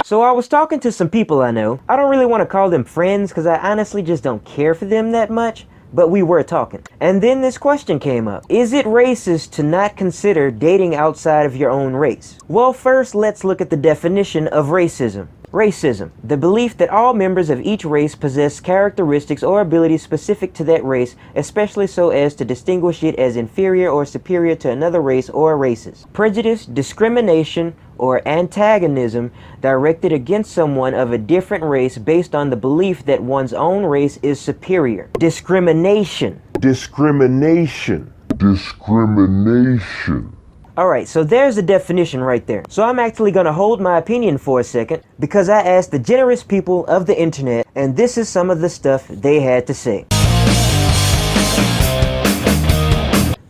So I was talking to some people I know. I don't really want to call them friends because I honestly just don't care for them that much. But we were talking. And then this question came up. Is it racist to not consider dating outside of your own race? Well, first, let's look at the definition of racism. Racism, the belief that all members of each race possess characteristics or abilities specific to that race, especially so as to distinguish it as inferior or superior to another race or races. Prejudice, discrimination, or antagonism directed against someone of a different race based on the belief that one's own race is superior. Discrimination. Discrimination. Discrimination. Alright, so there's the definition right there. So I'm actually gonna hold my opinion for a second because I asked the generous people of the internet, and this is some of the stuff they had to say.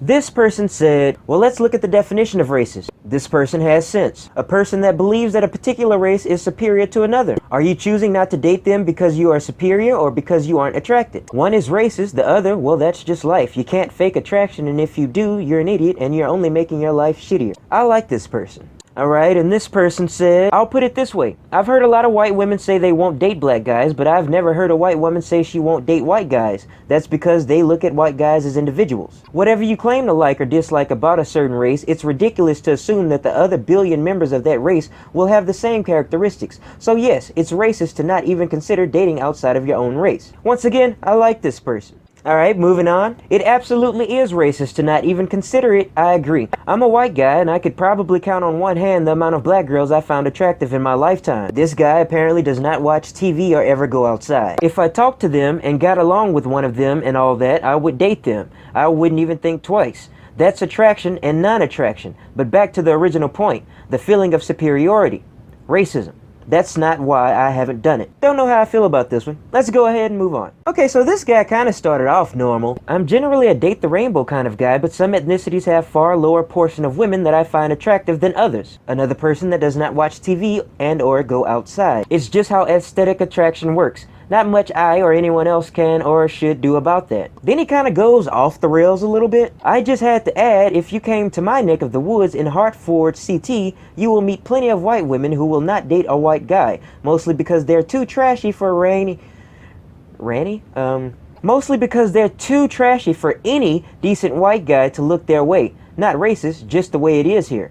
This person said, well, let's look at the definition of racist. This person has sense. A person that believes that a particular race is superior to another. Are you choosing not to date them because you are superior or because you aren't attracted? One is racist, the other, well, that's just life. You can't fake attraction, and if you do, you're an idiot and you're only making your life shittier. I like this person. Alright, and this person said, I'll put it this way. I've heard a lot of white women say they won't date black guys, but I've never heard a white woman say she won't date white guys. That's because they look at white guys as individuals. Whatever you claim to like or dislike about a certain race, it's ridiculous to assume that the other billion members of that race will have the same characteristics. So yes, it's racist to not even consider dating outside of your own race. Once again, I like this person. Alright, moving on. It absolutely is racist to not even consider it. I agree. I'm a white guy and I could probably count on one hand the amount of black girls I found attractive in my lifetime. This guy apparently does not watch TV or ever go outside. If I talked to them and got along with one of them and all that, I would date them. I wouldn't even think twice. That's attraction and non-attraction. But back to the original point, the feeling of superiority. Racism. That's not why I haven't done it. Don't know how I feel about this one. Let's go ahead and move on. Okay, so this guy kind of started off normal. I'm generally a date the rainbow kind of guy, but some ethnicities have far lower portion of women that I find attractive than others. Another person that does not watch TV and or go outside. It's just how aesthetic attraction works. Not much I or anyone else can or should do about that. Then he kind of goes off the rails a little bit. I just had to add, if you came to my neck of the woods in Hartford, CT, you will meet plenty of white women who will not date a white guy. Mostly because they're too trashy for mostly because they're too trashy for any decent white guy to look their way. Not racist, just the way it is here.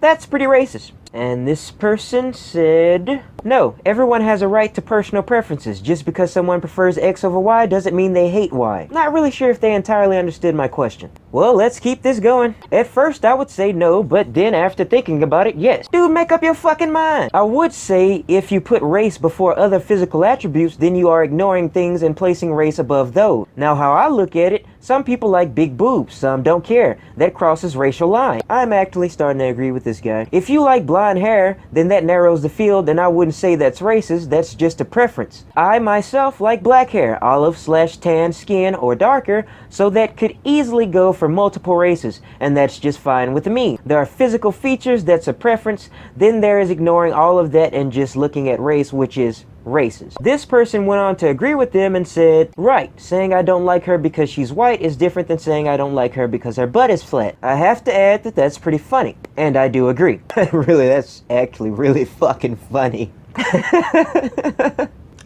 That's pretty racist. And this person said, no, everyone has a right to personal preferences. Just because someone prefers X over Y doesn't mean they hate Y. Not really sure if they entirely understood my question. Well, let's keep this going. At first, I would say no, but then after thinking about it, yes. Dude, make up your fucking mind. I would say if you put race before other physical attributes, then you are ignoring things and placing race above those. Now, how I look at it, some people like big boobs, some don't care. That crosses racial line. I'm actually starting to agree with this guy. If you like blonde hair, then that narrows the field, and I wouldn't say that's racist, that's just a preference. I myself like black hair, olive/tan skin or darker, so that could easily go for multiple races, and that's just fine with me. There are physical features that's a preference, then there is ignoring all of that and just looking at race, which is racist. This person went on to agree with them and said, right, saying I don't like her because she's white is different than saying I don't like her because her butt is flat. I have to add that that's pretty funny. And I do agree. Really, that's actually really fucking funny.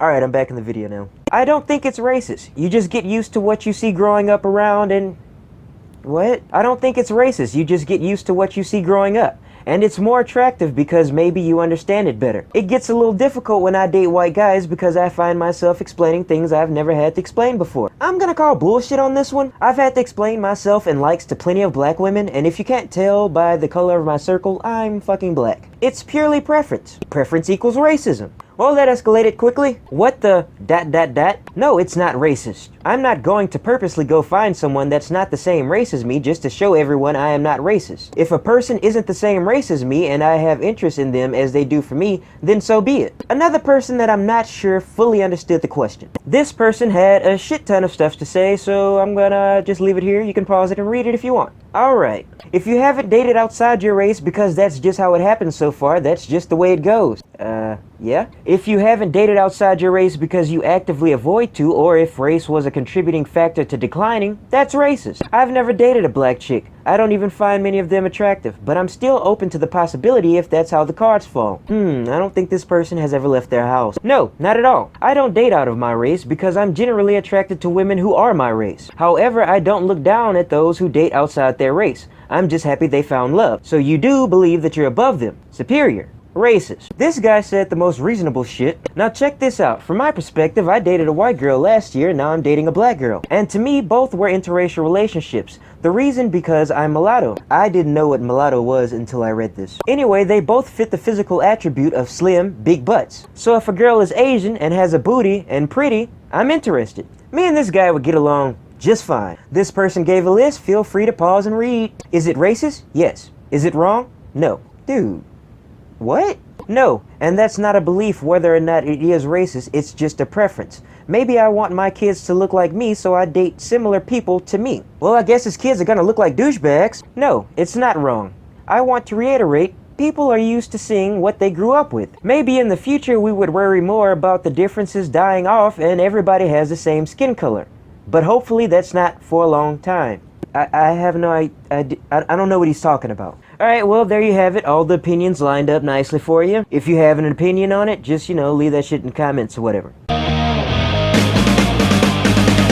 Alright, I'm back in the video now. I don't think it's racist. You just get used to what you see growing up around and... What? I don't think it's racist. You just get used to what you see growing up. And it's more attractive because maybe you understand it better. It gets a little difficult when I date white guys because I find myself explaining things I've never had to explain before. I'm gonna call bullshit on this one. I've had to explain myself and likes to plenty of black women, and if you can't tell by the color of my circle, I'm fucking black. It's purely preference. Preference equals racism. Well, that escalated quickly. What the ... No, it's not racist. I'm not going to purposely go find someone that's not the same race as me just to show everyone I am not racist. If a person isn't the same race as me and I have interest in them as they do for me, then so be it. Another person that I'm not sure fully understood the question. This person had a shit ton of stuff to say, so I'm gonna just leave it here. You can pause it and read it if you want. Alright, if you haven't dated outside your race because that's just how it happens so far, that's just the way it goes. Yeah? If you haven't dated outside your race because you actively avoid to, or if race was a contributing factor to declining, that's racist. I've never dated a black chick. I don't even find many of them attractive, but I'm still open to the possibility if that's how the cards fall. I don't think this person has ever left their house. No, not at all. I don't date out of my race because I'm generally attracted to women who are my race. However, I don't look down at those who date outside their race. I'm just happy they found love. So you do believe that you're above them, superior. Racist. This guy said the most reasonable shit. Now check this out. From my perspective, I dated a white girl last year, now I'm dating a black girl. And to me, both were interracial relationships. The reason because I'm mulatto. I didn't know what mulatto was until I read this. Anyway, they both fit the physical attribute of slim, big butts. So if a girl is Asian and has a booty and pretty, I'm interested. Me and this guy would get along just fine. This person gave a list, feel free to pause and read. Is it racist? Yes. Is it wrong? No. Dude. What? No, and that's not a belief whether or not it is racist, it's just a preference. Maybe I want my kids to look like me, so I date similar people to me. Well, I guess his kids are gonna look like douchebags. No, it's not wrong. I want to reiterate, people are used to seeing what they grew up with. Maybe in the future we would worry more about the differences dying off and everybody has the same skin color. But hopefully that's not for a long time. I have no I don't know what he's talking about. Alright, well, there you have it. All the opinions lined up nicely for you. If you have an opinion on it, just, leave that shit in the comments or whatever.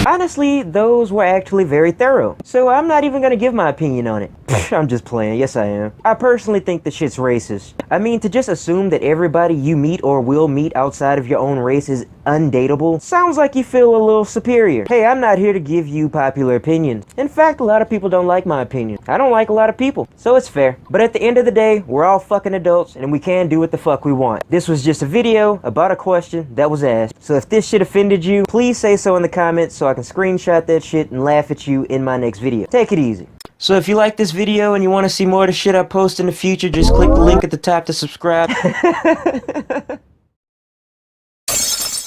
Honestly, those were actually very thorough. So I'm not even gonna give my opinion on it. I'm just playing. Yes, I am. I personally think the shit's racist. I mean, to just assume that everybody you meet or will meet outside of your own race is undateable sounds like you feel a little superior. Hey, I'm not here to give you popular opinions. In fact, a lot of people don't like my opinion. I don't like a lot of people, so it's fair. But at the end of the day, we're all fucking adults and we can do what the fuck we want. This was just a video about a question that was asked. So if this shit offended you, please say so in the comments so I can screenshot that shit and laugh at you in my next video. Take it easy. So if you like this video and you want to see more of the shit I post in the future, just click the link at the top to subscribe.